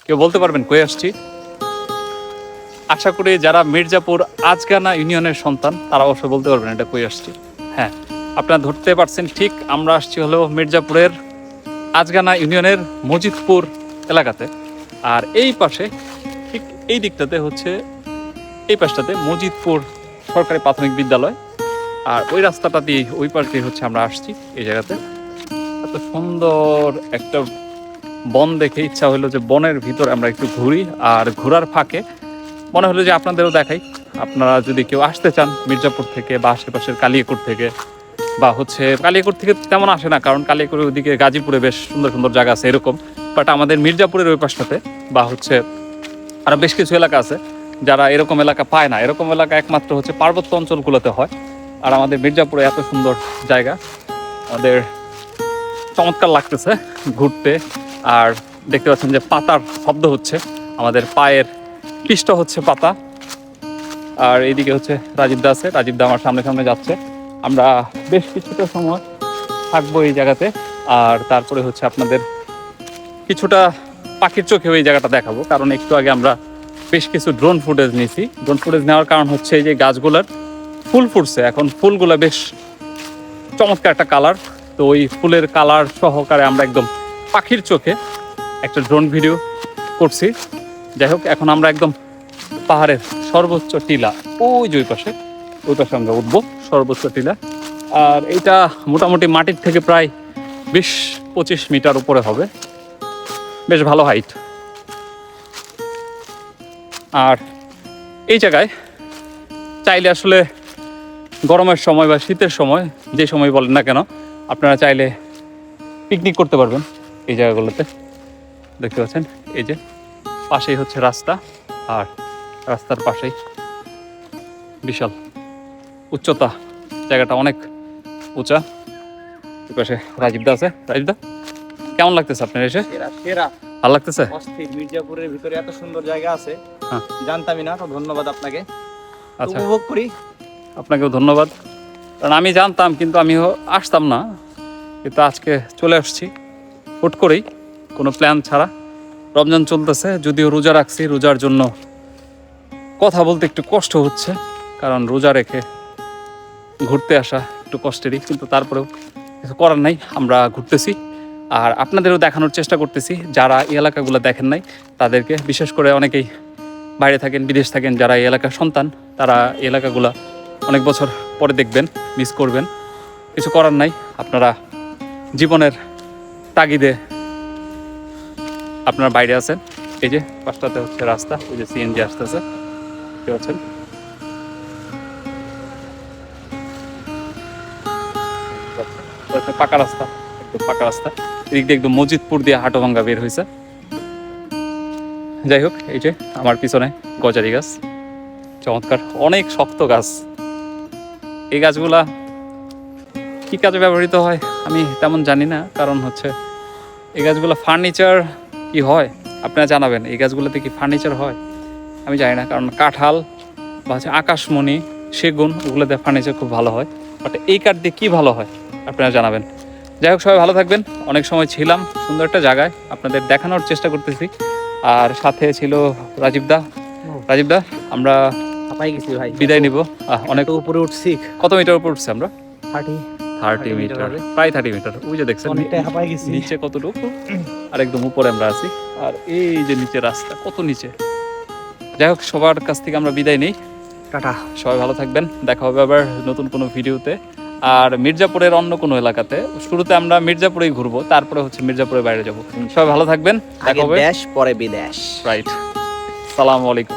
কেউ বলতে পারবেন কই আসছি? আশা করি যারা মির্জাপুর আজগানা ইউনিয়নের সন্তান তারা অবশ্যই বলতে পারবেন এটা কই আসছি। হ্যাঁ, আপনারা ধরতে পারছেন ঠিক, আমরা আসছি হলো মির্জাপুরের আজগানা ইউনিয়নের মজিদপুর এলাকাতে। আর এই পাশে ঠিক এই দিকটাতে হচ্ছে, এই পাশটাতে মজিদপুর সরকারি প্রাথমিক বিদ্যালয়। আর ওই রাস্তাটা দিয়ে ওই পাশ দিয়ে হচ্ছে আমরা আসছি এই জায়গাতে। এত সুন্দর একটা বন দেখে ইচ্ছা হলো যে বনের ভিতর আমরা একটু ঘুরি। আর ঘোরার ফাঁকে মনে হলো যে আপনাদেরও দেখাই। আপনারা যদি কেউ আসতে চান মির্জাপুর থেকে বা আশেপাশের কালিয়াকৈর থেকে, বা হচ্ছে কালিয়াকৈর থেকে তেমন আসে না, কারণ কালিয়াকৈরের ওদিকে গাজীপুরে বেশ সুন্দর সুন্দর জায়গা আছে এরকম। বাট আমাদের মির্জাপুরের ওই পাশটাতে বা হচ্ছে আরও বেশ কিছু এলাকা আছে যারা এরকম এলাকা পায় না। এরকম এলাকা একমাত্র হচ্ছে পার্বত্য অঞ্চলগুলোতে হয়। আর আমাদের মির্জাপুরে এত সুন্দর জায়গা, আমাদের চমৎকার লাগতেছে ঘুরতে। আর দেখতে পাচ্ছেন যে পাতার শব্দ হচ্ছে, আমাদের পায়ের পিষ্ট হচ্ছে পাতা। আর এইদিকে হচ্ছে রাজীবদা আছে, রাজীবদা আমার সামনে সামনে যাচ্ছে। আমরা বেশ কিছুটা সময় থাকবো এই জায়গাতে। আর তারপরে হচ্ছে আপনাদের কিছুটা পাখির চোখে এই জায়গাটা দেখাবো, কারণ একটু আগে আমরা বেশ কিছু ড্রোন ফুটেজ নিয়েছি। ড্রোন ফুটেজ নেওয়ার কারণ হচ্ছে এই যে গাছগুলার ফুল ফুটছে এখন, ফুলগুলা বেশ চমৎকার একটা কালার। তো ওই ফুলের কালার সহকারে আমরা একদম পাখির চোখে একটা ড্রোন ভিডিও করছি। যাই হোক, এখন আমরা একদম পাহাড়ের সর্বোচ্চ টিলা, ওই যে ওই পাশে আমরা উঠবো সর্বোচ্চ টিলা। আর এইটা মোটামুটি মাটির থেকে প্রায় 20-25 মিটার উপরে হবে, বেশ ভালো হাইট। আর এই জায়গায় চাইলে আসলে গরমের সময় বা শীতের সময়, যে সময় বলেন না কেন, আপনারা চাইলে পিকনিক করতে পারবেন এই জায়গাগুলোতে। দেখতে পাচ্ছেন এই যে পাশেই হচ্ছে রাস্তা, আর রাস্তার পাশেই বিশাল উচ্চতা, জায়গাটা অনেক উঁচা। এই পাশে রাজীবদা আছে। রাজীবদা, কেমন লাগতেছে আপনার এসে? ভালো লাগতেছে? মির্জাপুরের ভিতরে এত সুন্দর জায়গা আছে, হ্যাঁ, জানতামই না। তো ধন্যবাদ আপনাকে, আচ্ছা উপভোগ করি। আপনাকেও ধন্যবাদ, কারণ আমি জানতাম কিন্তু আমিও আসতাম না, কিন্তু আজকে চলে আসছি হুট করেই, কোনো প্ল্যান ছাড়া। রমজান চলতেছে, যদিও রোজা রাখছি, রোজার জন্য কথা বলতে একটু কষ্ট হচ্ছে, কারণ রোজা রেখে ঘুরতে আসা একটু কষ্টেরই, কিন্তু তারপরেও কিছু করার নাই, আমরা ঘুরতেছি। আর আপনাদেরও দেখানোর চেষ্টা করতেছি, যারা এই এলাকাগুলো দেখেন নাই তাদেরকে। বিশেষ করে অনেকেই বাইরে থাকেন, বিদেশ থাকেন, যারা এই এলাকার সন্তান, তারা এই এলাকাগুলো অনেক বছর পরে দেখবেন, মিস করবেন। কিছু করার নাই, আপনারা জীবনের তাগিদে আপনারা বাইরে আছেন। এই যে পাশটাতে হচ্ছে রাস্তা, ওই যে সিএনজি আসতেছে, দেখতে পাচ্ছেন। পাকা রাস্তা, একদম পাকা রাস্তা। এদিক দিয়ে একদম মজিদপুর দিয়ে হাটোভাঙ্গা বের হয়েছে। যাই হোক, এই যে আমার পিছনে গজারি গাছ, চমৎকার অনেক শক্ত গাছ। এই গাছগুলা কি কাজে ব্যবহৃত হয় আমি তেমন জানি না, কারণ হচ্ছে এই গাছগুলো ফার্নিচার কি হয় আপনারা জানাবেন। এই গাছগুলোতে কি ফার্নিচার হয় আমি জানি না, কারণ কাঁঠাল বা হচ্ছে আকাশমণি, সেগুন, ওগুলোতে ফার্নিচার খুব ভালো হয়। বাট এই কাঠ দিয়ে কী ভালো হয় আপনারা জানাবেন। যাই হোক, সবাই ভালো থাকবেন। অনেক সময় ছিলাম সুন্দর একটা জায়গায়, আপনাদের দেখানোর চেষ্টা করতেছি। আর সাথে ছিল রাজীবদা। রাজীবদা, আমরা ভাই বিদায় নিব। অনেক উপরে উঠছি, কত মিটার উপর উঠছে আমরা? 30 মিটার, প্রায় 30 মিটার। ওই যে দেখছেন নিচে কতটুকু, আর একদম উপরে আমরা আছি। আর এই যে নিচে রাস্তা কত নিচে। যাই হোক, সবার কাছ থেকে আমরা বিদায় নিই। টাটা, সবাই ভালো থাকবেন, দেখা হবে আবার নতুন কোনো ভিডিওতে। আর মির্জাপুরের অন্য কোনো এলাকাতে, শুরুতে আমরা মির্জাপুরেই ঘুরবো, তারপরে হচ্ছে মির্জাপুরের বাইরে যাব। সবাই ভালো থাকবেন, দেখা হবে। দেশ পরে বিদেশ। রাইট, সালামু আলাইকুম।